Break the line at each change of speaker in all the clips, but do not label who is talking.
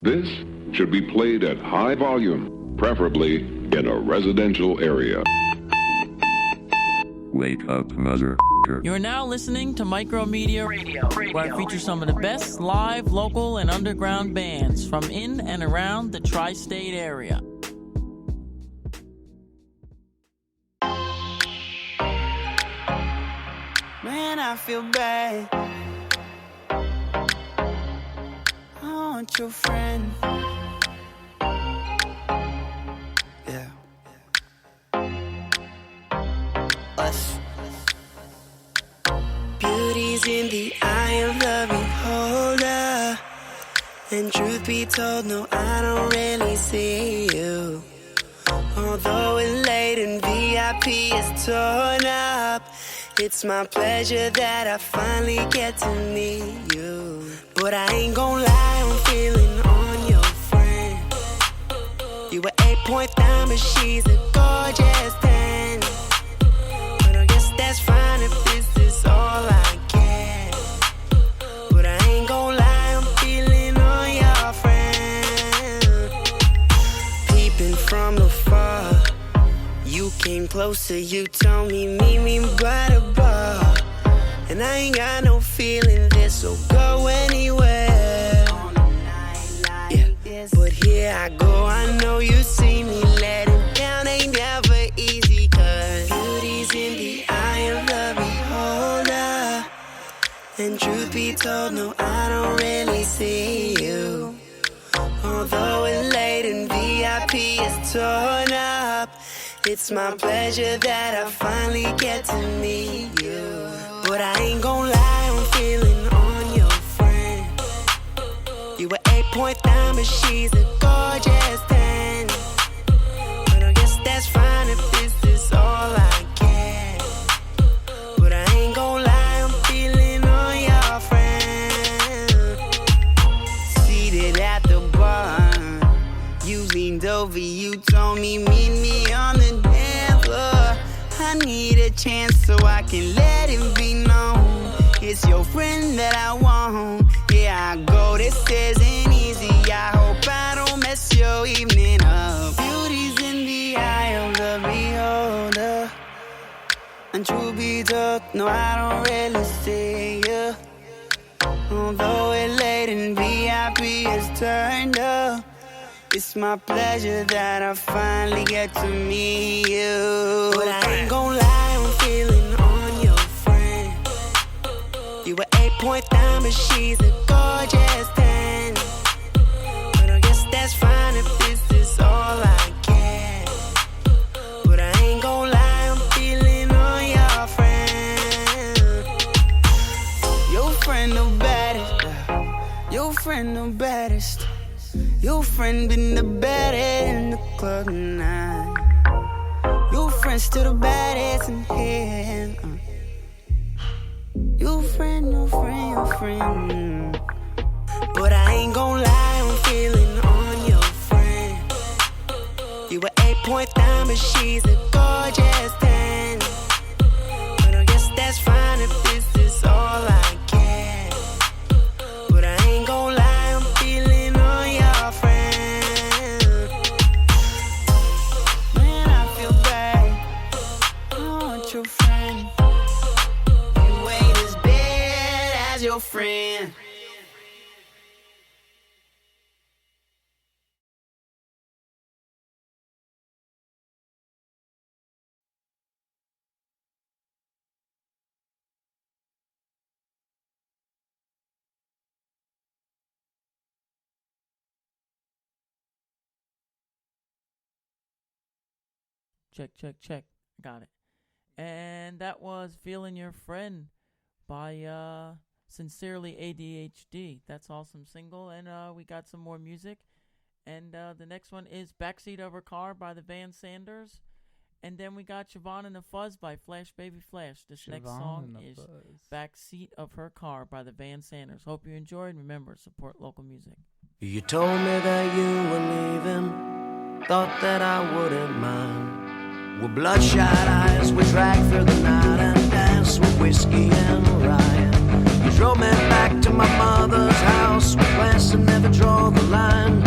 This should be played at high volume, preferably in a residential area.
Wake up, mother.
You're now listening to MikeroMedia Radio, where I feature some of the best live, local, and underground bands from in and around the tri-state area.
Man, I feel bad. I want your friend. Yeah. Us. Beauty's in the eye of the beholder. And truth be told, no, I don't really see you. Although it's late and VIP is torn up, it's my pleasure that I finally get to meet you. But I ain't gon' lie, I'm feeling on your friend. You were 8.9, but she's a gorgeous 10. But I guess that's fine if this is all I get. But I ain't gon' lie, I'm feeling on your friend. Peeping from afar, you came closer, you told me meet me by the bar. And I ain't got no feeling this, so go anywhere. Yeah, but here I go, I know you see me letting down, ain't never easy. Cause beauty's in the eye of the beholder. And truth be told, no, I don't really see you. Although it's late and VIP is torn up, it's my pleasure that I finally get to meet you. But I ain't gon' lie, I'm feeling on your friend. You were 8.9, but she's a gorgeous 10. But I guess that's fine if this is all I get. But I ain't gon' lie, I'm feeling on your friend. Seated at the bar, you leaned over, you told me meet me on the dance floor. I need a chance so I can let it be known. It's your friend that I want. Yeah, I go, this isn't easy. I hope I don't mess your evening up. Beauty's in the eye of the beholder. And truth be told, no, I don't really see you. Although it's late and VIP is turned up, it's my pleasure that I finally get to meet you. But I ain't gon' lie, I'm feeling on your friend. You were 8.9, but she's a gorgeous 10. But I guess that's fine if this is all I get. But I ain't gon' lie, I'm feeling on your friend. Your friend the baddest. Your friend the baddest. Your friend been the baddest in the club tonight. Your friend still the baddest in here. Your friend, your friend, your friend. But I ain't gon' lie, I'm feeling on your friend. You were 8.9, but she's a gorgeous 10. But I guess that's fine if this is all I get. But I ain't gon' lie, I'm feeling on your friend. Man, I feel bad. I want your friend. You ain't as bad as your friend.
Check. Got it. And that was Feelin' Your Friend by Sincerely ADHD. That's awesome single. And we got some more music. And the next one is Backseat of Her Car by the Vansaders. And then we got Chevonne and the Fuzz by Flash Baby Flash. This next song is Backseat of Her Car by the Vansaders. Hope you enjoyed. Remember, support local music.
You told me that you were leaving, thought that I wouldn't mind. With bloodshot eyes, we dragged through the night and danced with whiskey and rye. You drove me back to my mother's house with plans to never draw the line.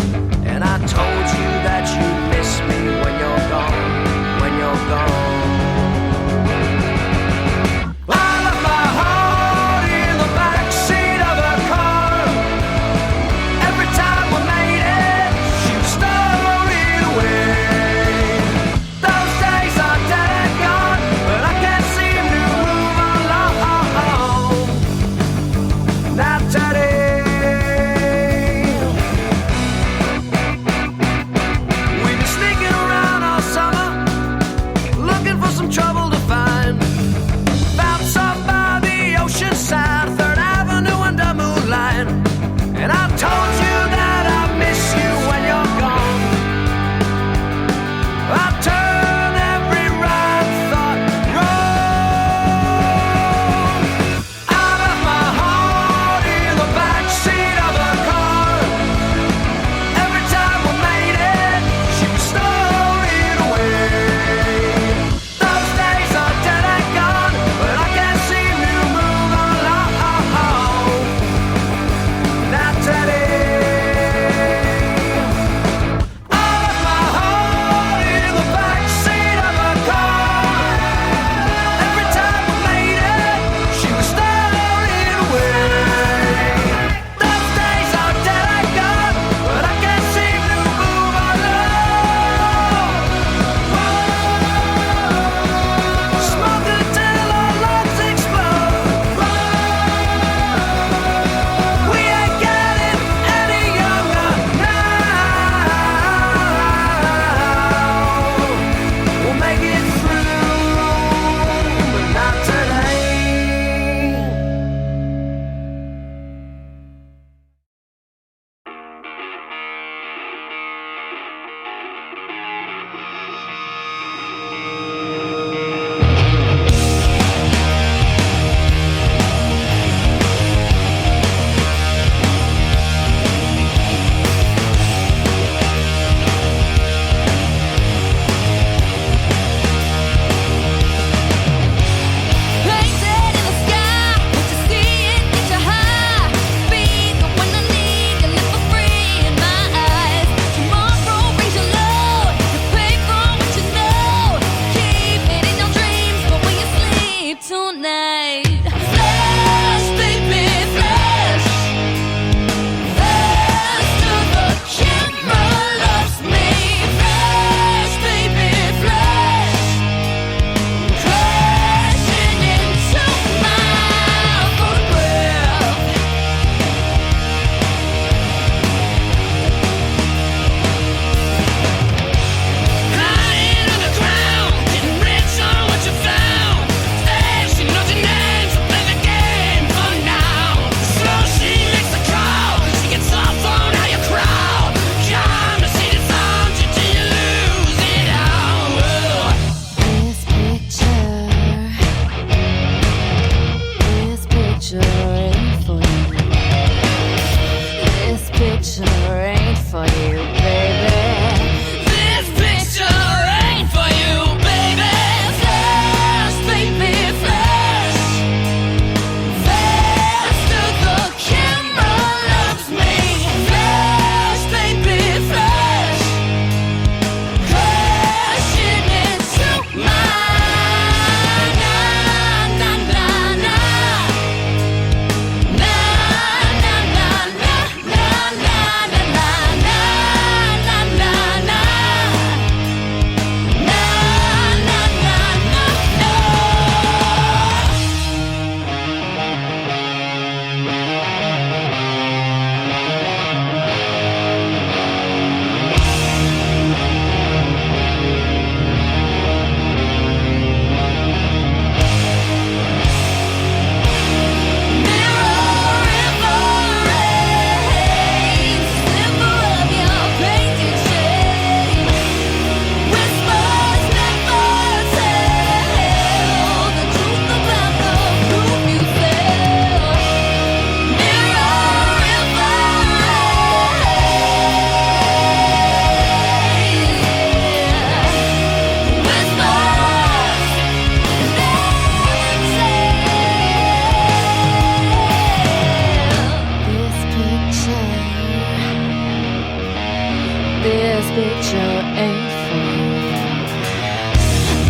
picture ain't for you.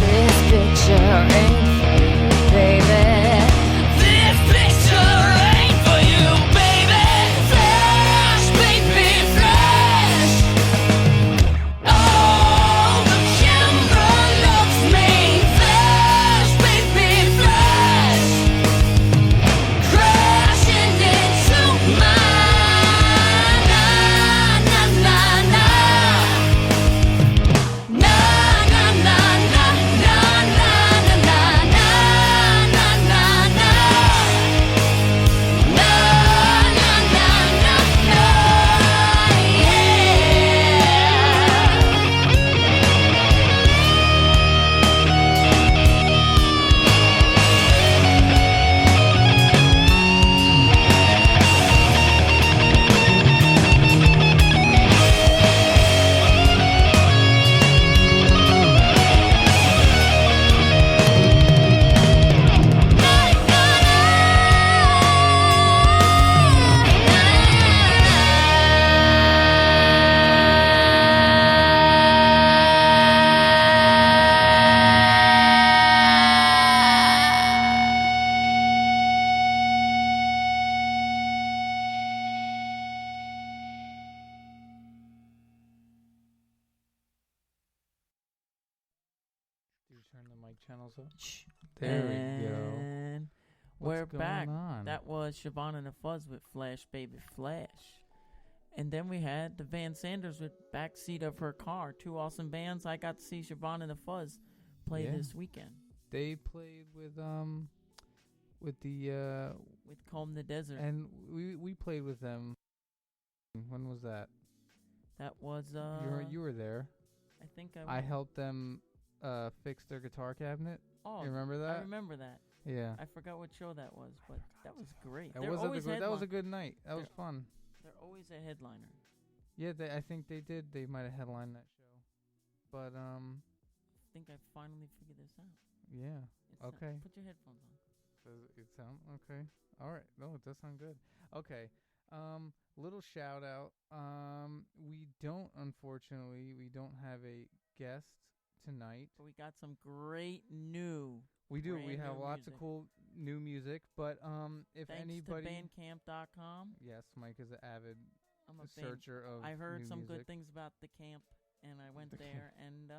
This picture ain't for you, baby. This picture ain't for you, baby. Flash, baby, flash. Oh, the camera loves me. Flash, baby, flash. Crashing into mine. Na, na, na, na. Na, na, na, na, na, na, na, na, na, na, na, na. Na, na, na, na, na,
Do you turn the mic channels up? There we go.
And
What's
we're
going
back.
on?
That was Chevonne and the Fuzz with Flash Baby Flash. And then we had the Vansaders with Backseat of Her Car. Two awesome bands. I got to see Chevonne and the Fuzz play
Yeah.
this weekend
They played with the
with Comb the Desert.
and we played with them. When was that?
That was
You were there.
I think
I helped them fix their guitar cabinet.
Oh,
You remember
I
that?
remember that.
Yeah.
I forgot what show that was, but that was great.
That
They're
was
always
that was a
headline-
good night. That was
They're-
fun.
They're always a headliner.
Yeah, I think they did. They might have headlined that show. But
I think I finally figured this out.
yeah. Okay.
Put your headphones on.
Does it sound okay? All right. No, it does sound good. Okay. Little shout out. We don't have a guest tonight.
But we got some great new.
We do. We
brand
have
new
lots
music.
of cool new music. But if
Thanks
anybody,
to Bandcamp.com.
yes, Mike is an avid
I'm a fan.
searcher of.
I heard
new
some
music.
good things about the camp, and I went there, and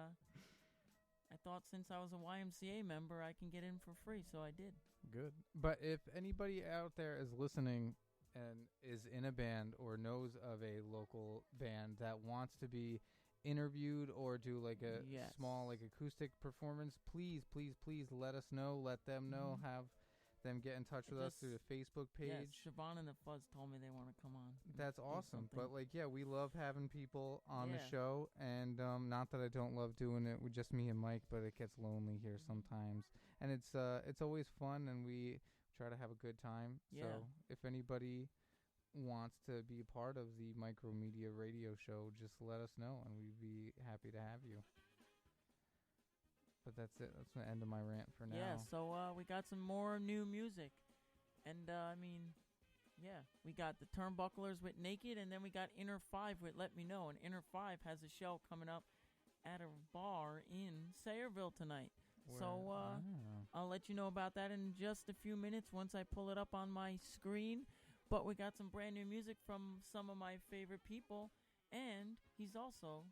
I thought since I was a YMCA member, I can get in for free, so I did.
Good. But if anybody out there is listening and is in a band or knows of a local band that wants to be interviewed or do like a
Yes.
small like acoustic performance, please let us know. Let them know. Have them get in touch with us
Just-
through the Facebook
Yes,
page.
Chevonne and the Fuzz told me they want to come on. and
That's
do
awesome.
something.
But like, yeah, we love having people on the
Yeah.
show, and not that I don't love doing it with just me and Mike, but it gets lonely here sometimes, and it's always fun, and we try to have a good time.
Yeah.
So if anybody wants to be a part of the MikeroMedia radio show, just let us know, and we'd be happy to have you. But that's it. That's the end of my rant for now.
Yeah, so we got some more new music. And, we got the Turnbucklers with Naked, and then we got Inner 5 with Let Me Know. And Inner 5 has a show coming up at a bar in Sayreville tonight. So I'll let you know about that in just a few minutes once I pull it up on my screen. But we got some brand new music from some of my favorite people. And he's also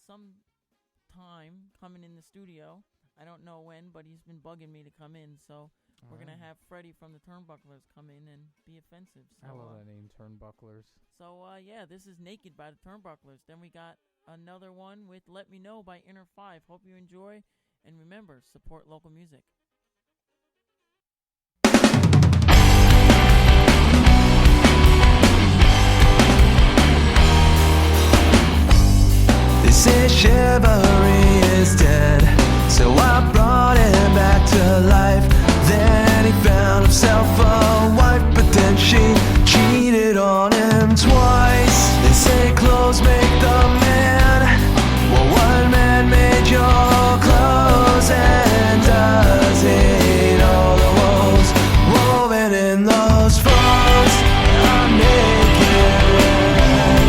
sometime coming in the studio. I don't know when, but he's been bugging me to come in. So we're going to have Freddie from the Turnbucklers come in and be offensive. So,
I love that name, Turnbucklers.
So, this is Naked by the Turnbucklers. Then we got another one with Let Me Know by Inner 5. Hope you enjoy. And remember, support local music.
They say chivalry is dead, so I brought him back to life. Then he found himself a wife, but then she cheated on him twice. They say clothes make the man. Well, what man made your clothes, and does it all the woes woven in those folds? I'm naked, and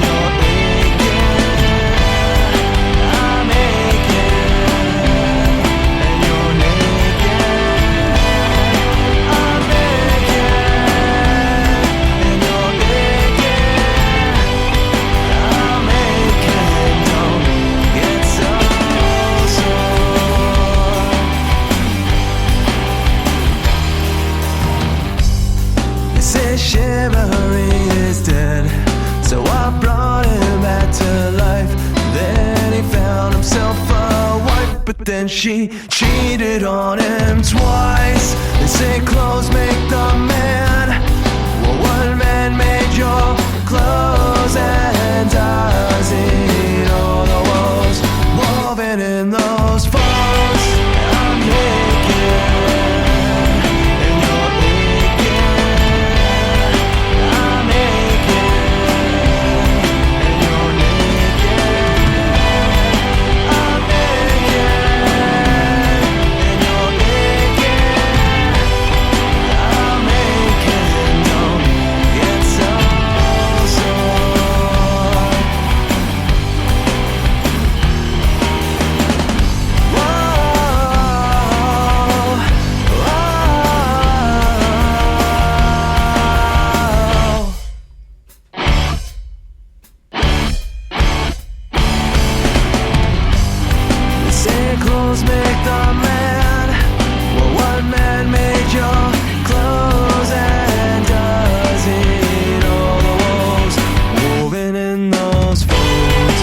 you're aching. then she cheated on him twice. They say clothes make the man. Well, what man made your clothes, and does he know the woes woven in those folds? I'm naked, and you're naked. I'm naked, and you're naked. I'm naked, and you're naked. I'm naked, don't get so sore. They say clothes make the man. Well, what man made your clothes, and does he know the woes woven in those folds?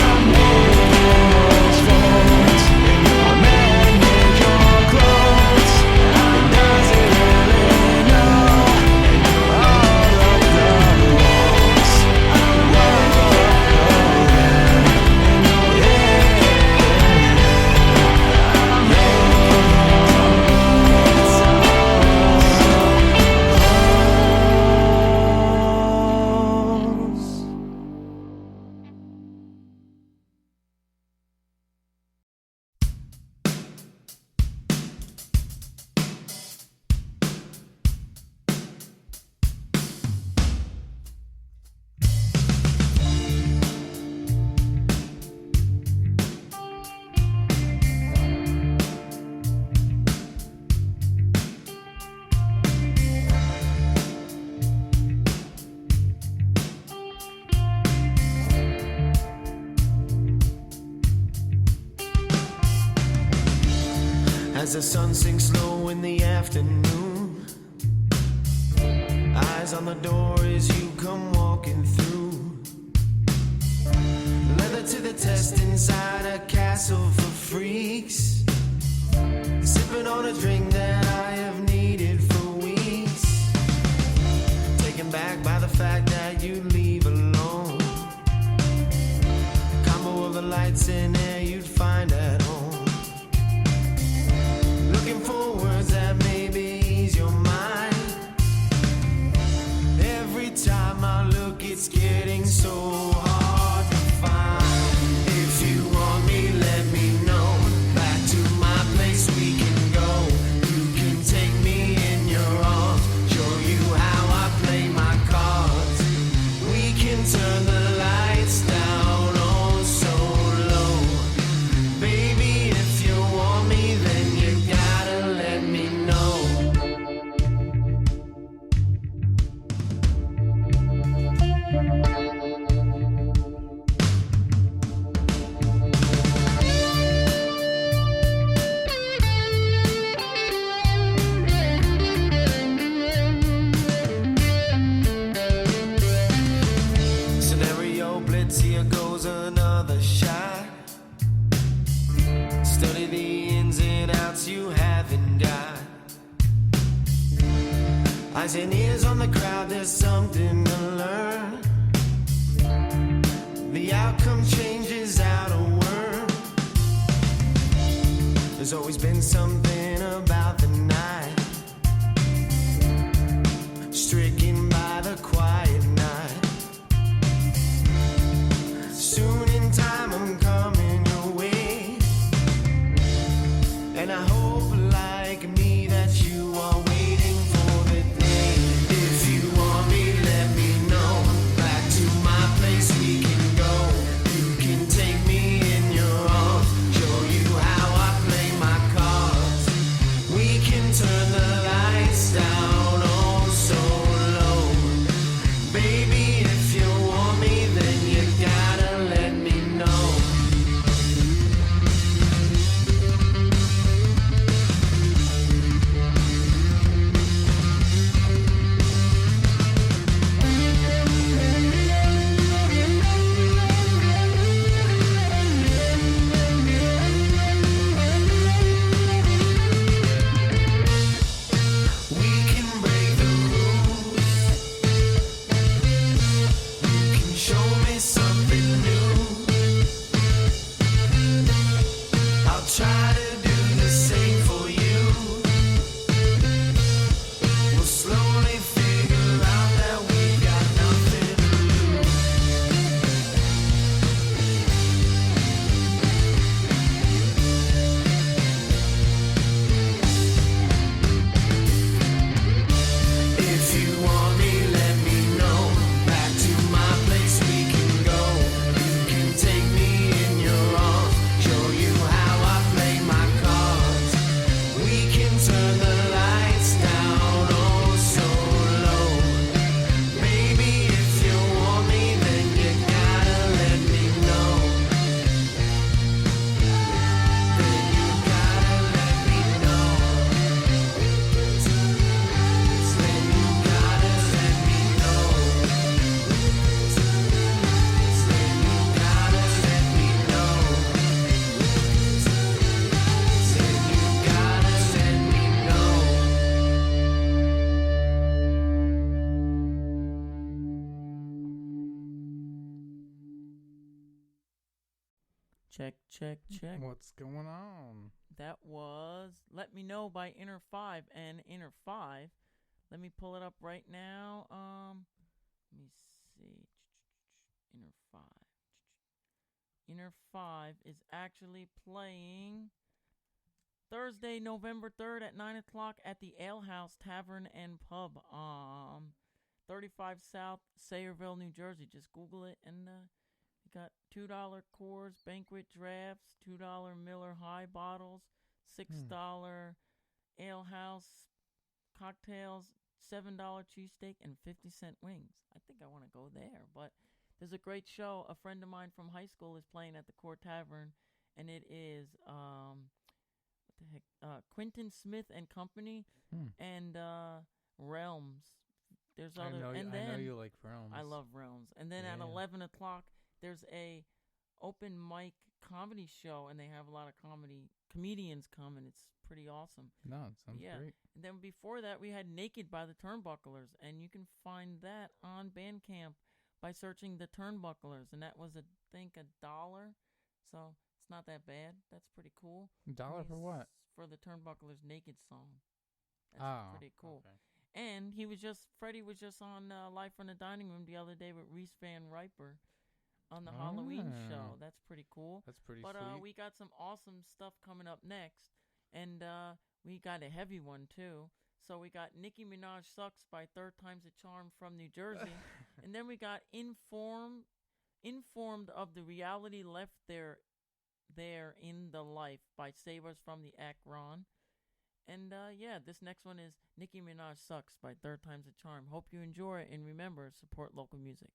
I'm woven in those folds. What man made your clothes, and does he really know all of the woes woven as the sun sinks low in the afternoon. Eyes on the door as you come walking through. Leather to the test inside a castle for freaks. Sipping on a drink that I have needed for weeks. Taken back by the fact that you leave alone. Combo of the lights and air you'd find at home. Looking for words that maybe ease your mind. Every time I look, it's getting so hard to find. If you want me, let me know. Back to my place we can go. You can take me in your arms, show you how I play my cards. We can turn the lights down oh so low. Baby, if you want me, then you gotta let me know. Scenario blitz, here goes another shot. Study the ins and outs you haven't got. Eyes and ears on the crowd, there's something to learn. The outcome changes out of word. There's always been something about the night. Stricken by the quiet night. Soon in time I'm coming your way. And I hope like me that you are waiting for the day. If you want me, let me know. Back to my place we can go. You can take me in your arms, show you how I play my cards.
Check, check, check.
What's going on?
That was Let Me Know by Inner 5. And Inner 5, let me pull it up right now. Let me see. Inner 5. Inner 5 is actually playing Thursday, November 3rd at 9 o'clock at the Ale House Tavern and Pub. 35 South Sayreville, New Jersey. Just Google it, and you got $2 Coors Banquet drafts, $2 Miller High bottles, $6 Ale House cocktails, $7 cheesesteak, and 50-cent wings. I think I want to go there, but there's a great show. A friend of mine from high school is playing at the Court Tavern, and it is what the heck? Quentin Smith and Company and Realms. There's other,
I know you like Realms.
I love Realms. And then at 11 o'clock, there's a open mic comedy show, and they have a lot of comedians come, and it's pretty awesome.
No, it sounds great.
And then before that, we had Naked by the Turnbucklers, and you can find that on Bandcamp by searching the Turnbucklers, and that was, I think, $1. So it's not that bad. That's pretty cool.
$1 for what?
For the Turnbucklers Naked song. That's pretty cool.
Okay.
And Freddie was just on Live from the Dining Room the other day with Reese Van Riper on the Halloween show. That's pretty cool.
That's pretty
sweet.
But
we got some awesome stuff coming up next. And we got a heavy one, too. So we got Nicki Minaj Sucks by Third Time's a Charm from New Jersey. And then we got Informed of the Reality Left There in the Life by Savers from the Archon. And this next one is Nicki Minaj Sucks by Third Time's a Charm. Hope you enjoy it, and remember, support local music.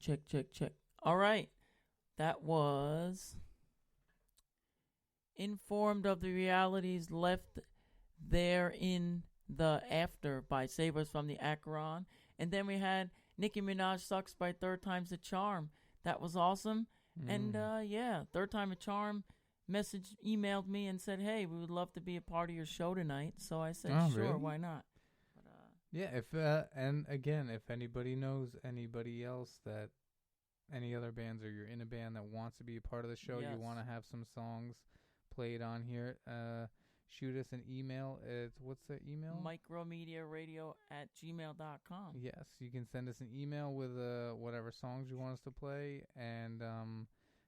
check. All right. That was Informed of the Realities Left There in the After by Save Us from the Acheron. And then we had Nicki Minaj Sucks by Third Time's a Charm. That was awesome. And yeah, Third Time a Charm emailed me and said, hey, we would love to be a part of your show tonight. So I said, sure, really? Why not?
Yeah, if and again, if anybody knows anybody else that any other bands, or you're in a band that wants to be a part of the show, you want to have some songs played on here, shoot us an email. What's the email?
MikeroMediaRadio@gmail.com.
Yes, you can send us an email with whatever songs you want us to play, and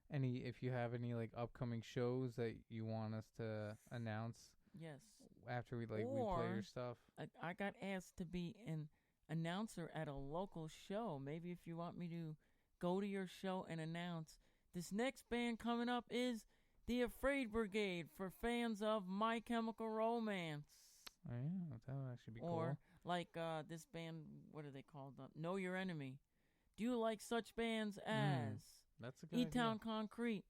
if you have any like upcoming shows that you want us to announce.
Yes.
After we play your stuff.
I got asked to be an announcer at a local show. Maybe if you want me to go to your show and announce this next band coming up is the Afraid Brigade for fans of My Chemical Romance.
Oh, yeah, that would actually be cool.
Or like this band, what are they called? Know Your Enemy. Do you like such bands as
that's a good
E-Town Concrete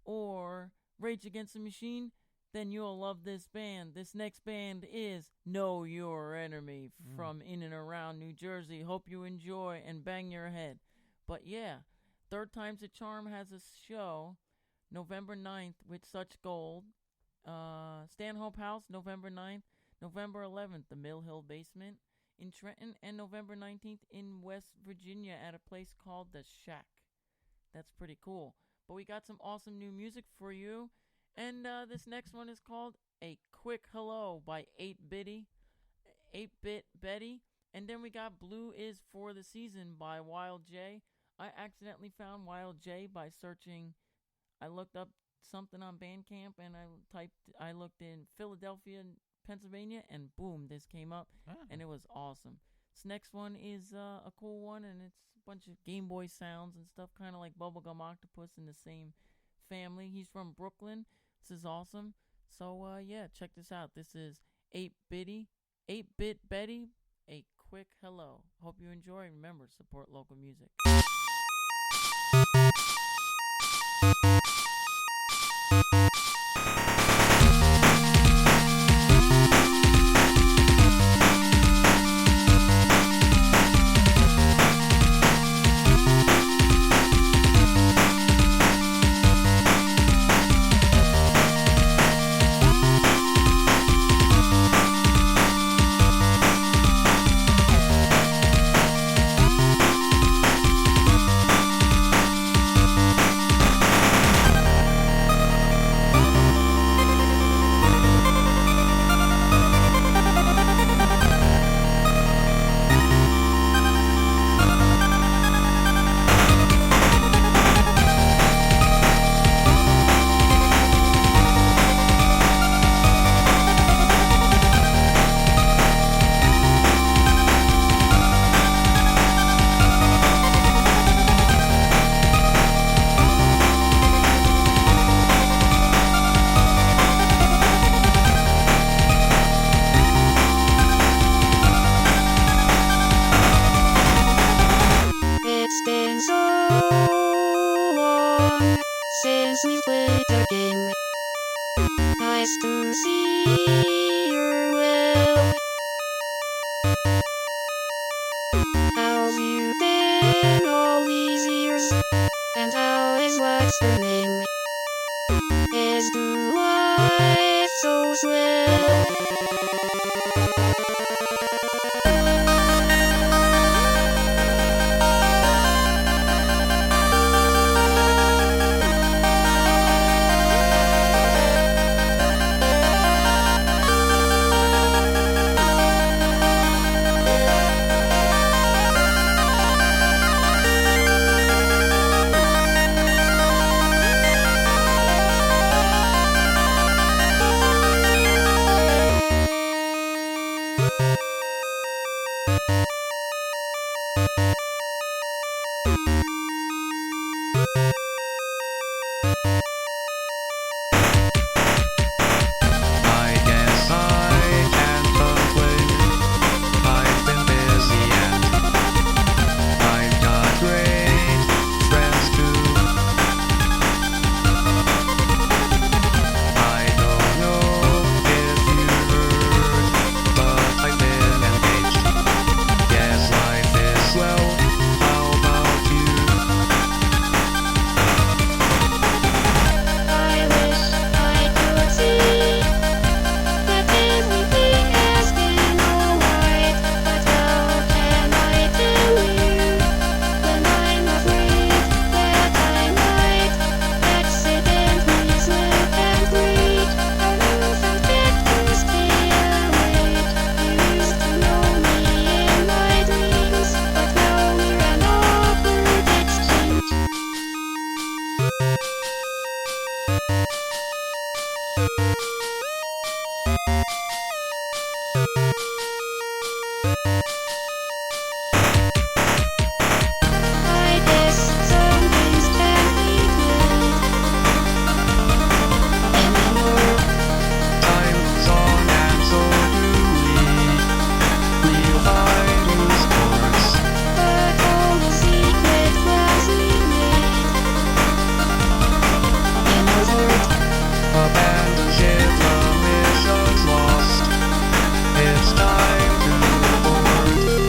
or Rage Against the Machine? Then you'll love this band. This next band is Know Your Enemy from in and around New Jersey. Hope you enjoy and bang your head. But yeah, Third Time's a Charm has a show November 9th with Such Gold. Stanhope House, November 9th. November 11th, the Mill Hill Basement in Trenton. And November 19th in West Virginia at a place called The Shack. That's pretty cool. But we got some awesome new music for you. And this next one is called A Quick Hello by 8-Bit Betty. And then we got Blue Is for the Season by Wild J. I accidentally found Wild J by searching. I looked up something on Bandcamp and I looked in Philadelphia, Pennsylvania, and boom, this came up. And it was awesome. This next one is a cool one, and it's a bunch of Game Boy sounds and stuff, kind of like Bubblegum Octopus in the same family. He's from Brooklyn. This is awesome. So yeah, check this out. This is 8-Bit Betty, A Quick Hello. Hope you enjoy. Remember, support local music.
I've been busy and I've got great
I guess some things can't be good anymore.
Time moves on and so do we. We'll find new sports.
But all the secret plans we made in a word.
Abandoned ship, the mission's lost. It's time to board.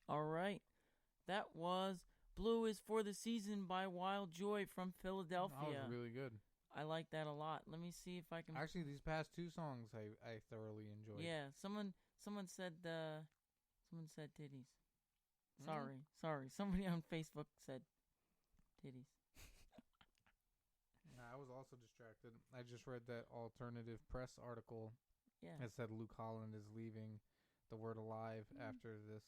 All right. That was Blue is for the Season by Wild Joy from
That
Philadelphia.
was really good.
I like that a lot. Let me see if I can.
Actually, these past two songs I thoroughly enjoyed.
Yeah, someone said titties.
Mm.
Sorry. Somebody on Facebook said titties.
Nah, I was also distracted. I just read that alternative press article
Yeah.
that said Luke Holland is leaving the Word Alive after this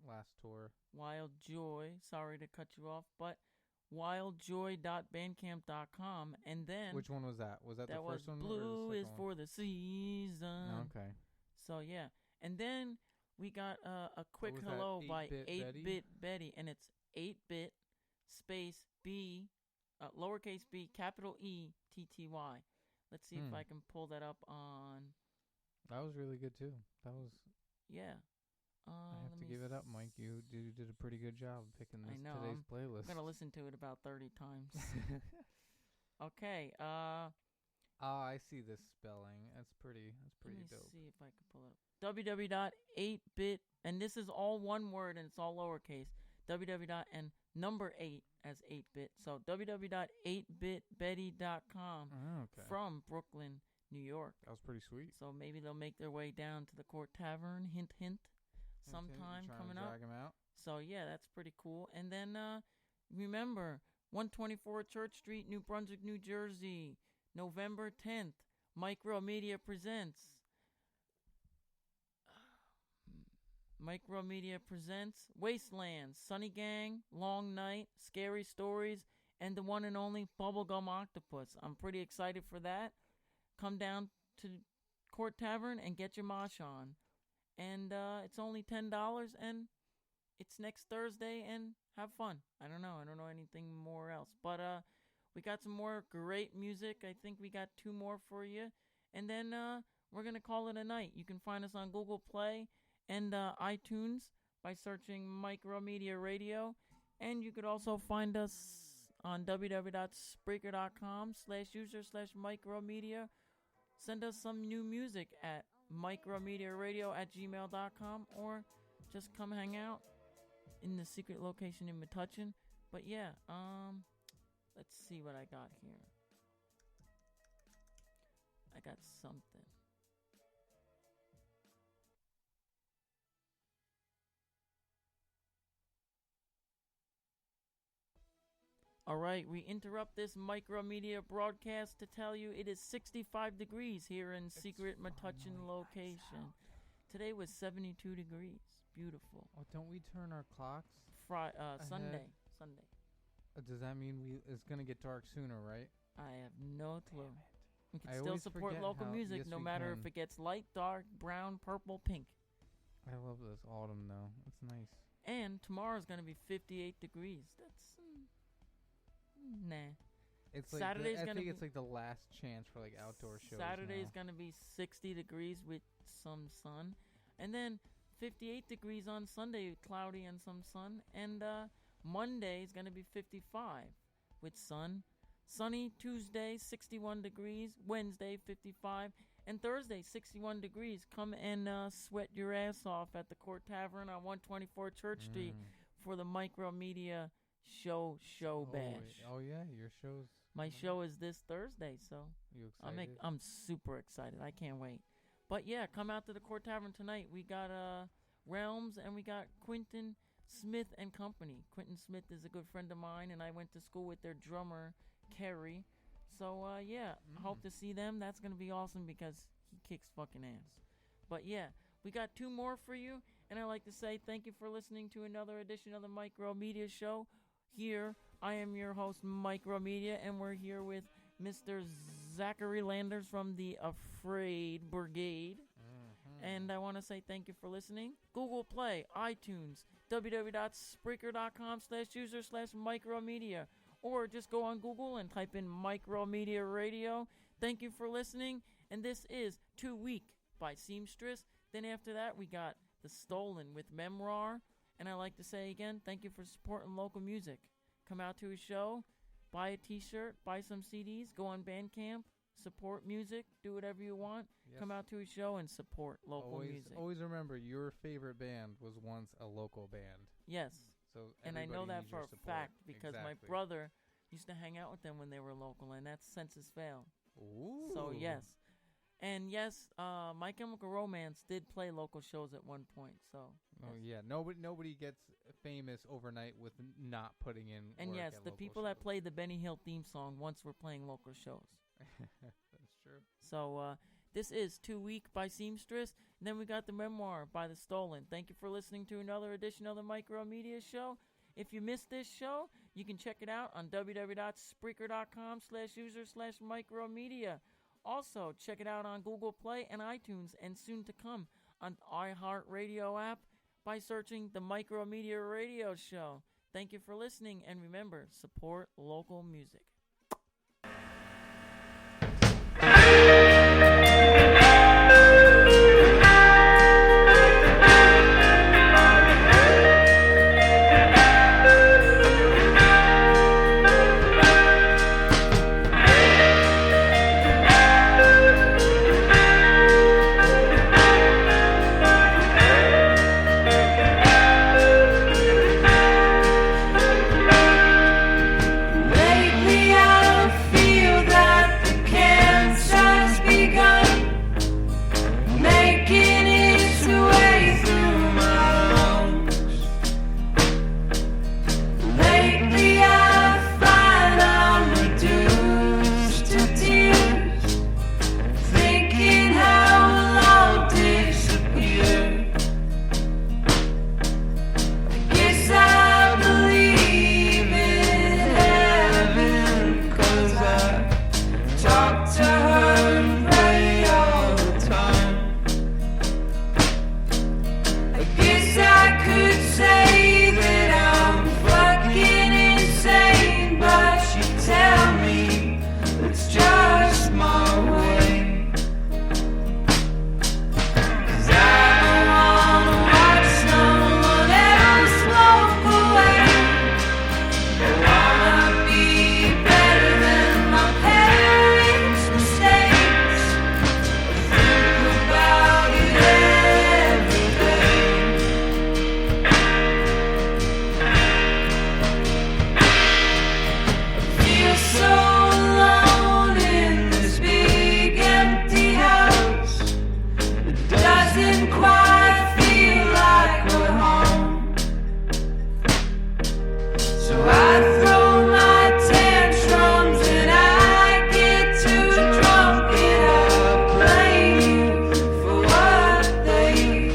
last tour.
Wild Joy. Sorry to cut you off, but wildjoy.bandcamp.com, and then
Which one was that? Was that the
was
first one?
Blue
or the
is
second one?
for the season.
Okay.
So yeah, and then we got a quick
was that,
hello by
8-Bit
8-Bit Betty, and it's 8-Bit space B, lowercase b, capital E, TTY. Let's see if I can pull that up on.
That was really good too. That was.
Yeah.
I have to give it up, Mike. You did a pretty good job picking
I
this
know,
today's playlist.
I'm gonna listen to it about 30 times. Okay.
I see this spelling. That's pretty
Let me
dope.
see if I can pull it up. www.8bit, and this is all one word and it's all lowercase. www. and number 8 as 8-bit. So www.8bitbetty.com
Oh, okay.
from Brooklyn, New York.
That was pretty sweet.
So maybe they'll make their way down to the Court Tavern. Hint, hint. Sometime
Trying
coming
to
up.
drag him out.
So yeah, that's pretty cool. And then remember, 124 Church Street, New Brunswick, New Jersey, November 10th. MikeroMedia presents. MikeroMedia presents Wasteland, Sunny Gang, Long Night, Scary Stories, and the one and only Bubblegum Octopus. I'm pretty excited for that. Come down to Court Tavern and get your mosh on. And it's only $10, and it's next Thursday, and have fun. I don't know anything more else. But we got some more great music. I think we got 2 more for you. And then we're going to call it a night. You can find us on Google Play and iTunes by searching MikeroMedia Radio. And you could also find us on www.spreaker.com/user/MikeroMedia. Send us some new music at MikeroMediaRadio@gmail.com, or just come hang out in the secret location in Metuchen. But yeah, let's see what I got here. I got something. All right, we interrupt this MikeroMedia broadcast to tell you it is 65 degrees here in secret Metuchen location. Today was 72 degrees. Beautiful.
Oh, don't we turn our clocks?
Sunday.
Does that mean it's gonna get dark sooner, right?
I have no clue. We can
I
still
always
support
forget
local
how-
music
yes,
no
we
matter
can.
if it gets light, dark, brown, purple, pink.
I love this autumn though. It's nice.
And tomorrow's going to be 58 degrees. That's nah.
It's like
Saturday's
I
gonna
think
be-
it's like the last chance for like outdoor shows.
Saturday's
now.
going to be 60 degrees with some sun. And then 58 degrees on Sunday, cloudy and some sun. And Monday is going to be 55 with sun. Sunny Tuesday, 61 degrees. Wednesday, 55. And Thursday, 61 degrees. Come and sweat your ass off at the Court Tavern on 124 Church Street for the MikeroMedia show bash.
Oh yeah, your show's.
My show is this Thursday, so
You excited?
I'm super excited. I can't wait. But yeah, come out to the Court Tavern tonight. We got Realms and we got Quentin Smith and Company. Quentin Smith is a good friend of mine, and I went to school with their drummer Kerry. So yeah, I hope to see them. That's gonna be awesome because he kicks fucking ass. But yeah, we got 2 more for you, and I'd like to say thank you for listening to another edition of the MikeroMedia Show. Here, I am your host, MikeroMedia, and we're here with Mr. Zachary Landers from the Afraid Brigade. And I want to say thank you for listening. Google Play, iTunes, www.spreaker.com/user/MikeroMedia, or just go on Google and type in MikeroMedia Radio. Thank you for listening. And this is 2 Week by Seamstress. Then after that, we got The Stolen with Memoir. And I like to say again, thank you for supporting local music. Come out to a show, buy a t-shirt, buy some CDs, go on Bandcamp, support music, do whatever you want.
Yes.
Come out to a show and support local music.
Always remember, your favorite band was once a local band.
Yes.
So
And I know
everybody
that
needs
for
your
a
support.
fact because my
Exactly.
brother used to hang out with them when they were local, and that's Census Fail.
Ooh.
So, yes. And yes, My Chemical Romance did play local shows at one point. So.
Oh
yes.
yeah, nobody gets famous overnight with not putting in.
And
work
yes,
at
the
local
people that
shows.
played the Benny Hill theme song once were playing local shows.
That's true.
So this is 2 Week by Seamstress. And then we got the Memoir by The Stolen. Thank you for listening to another edition of the MikeroMedia Show. If you missed this show, you can check it out on www.spreaker.com/user/MikeroMedia. Also, check it out on Google Play and iTunes, and soon to come on the iHeartRadio app by searching the MikeroMedia Radio Show. Thank you for listening, and remember, support local music.
Lately I feel that the cancer's begun making its way through my lungs. Lately I find I'm reduced to tears, thinking how I'll disappear. I guess I believe in heaven, 'cause I talk to her and pray all the time. I guess I could say that I'm fucking insane, but she tell me it's just my way. 'Cause I don't wanna watch someone else walk away. I wanna be better than my parents' mistakes. I think about it every day. I feel so alone in this big empty house. It doesn't quite feel like we're home. So I throw my tantrums and I get too drunk and I blame you for what they've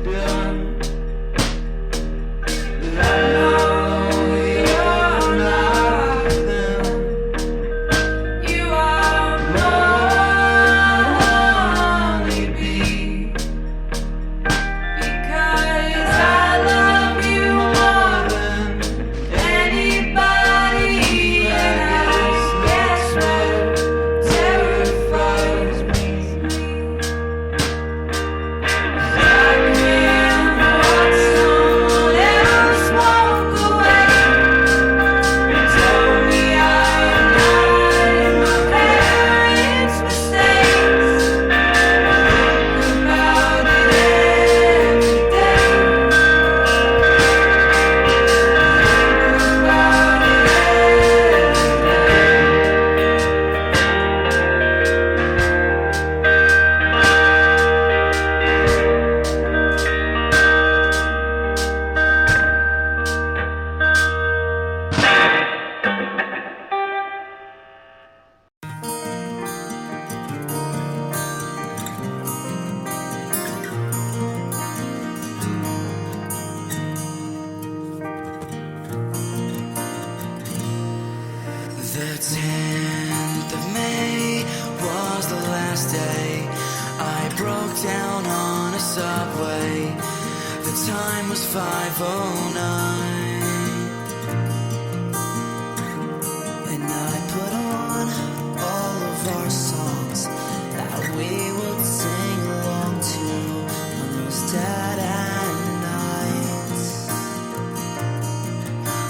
done. But I know you're not them. You are my honeybee, because I love you more than anybody else. Guess what terrifies me? 'Cause I can't watch someone else walk away. You told me I'm not my parents' mistakes. Think about it every day. Think about it
The 10th of May was the last day I broke down on a subway. The time was 5:09, and I put on all of our songs that we would sing along to on those dead end nights.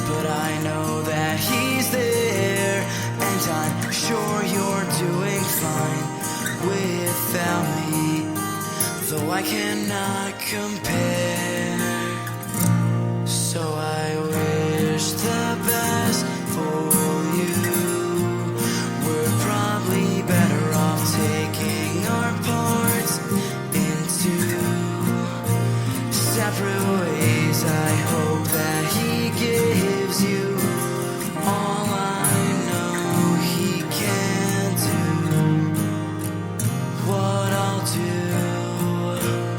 But I know that he's there, and I'm sure you're doing fine.
though I cannot compare. So I wish the best for you. We're probably better off taking our parts into separate ways. I hope that he gives you all I know he can do. What I'll do,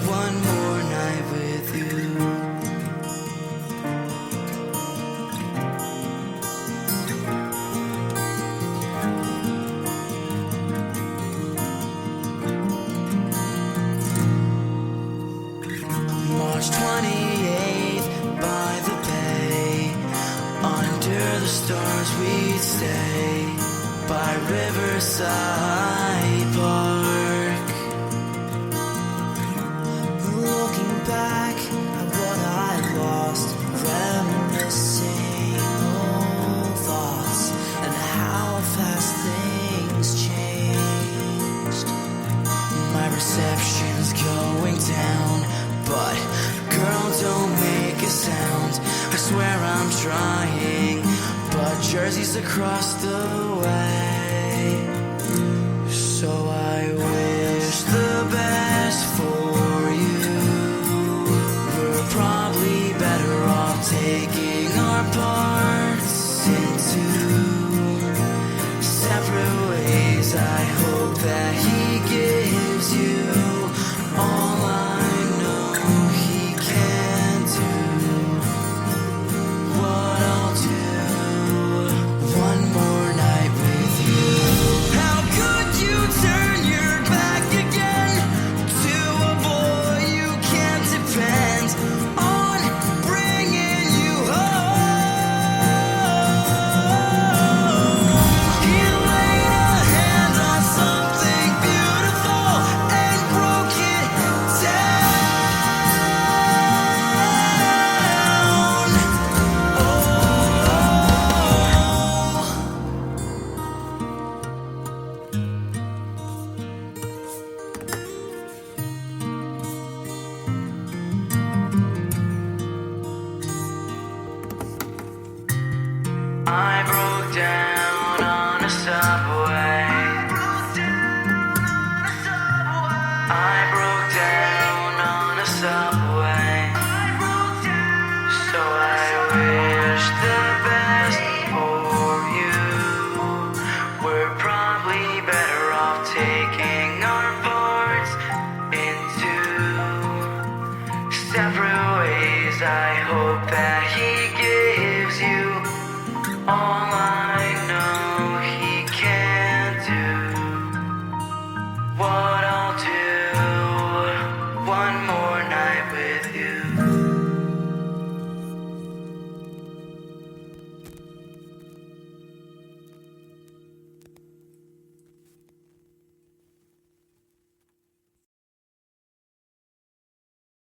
one more night with you. March 28th by the bay, under the stars we'd stay, by Riverside Park. Looking back at what I lost, reminiscing old thoughts and how fast things changed. My reception's going down, but girl, don't make a sound. I swear I'm trying, but Jersey's across the way.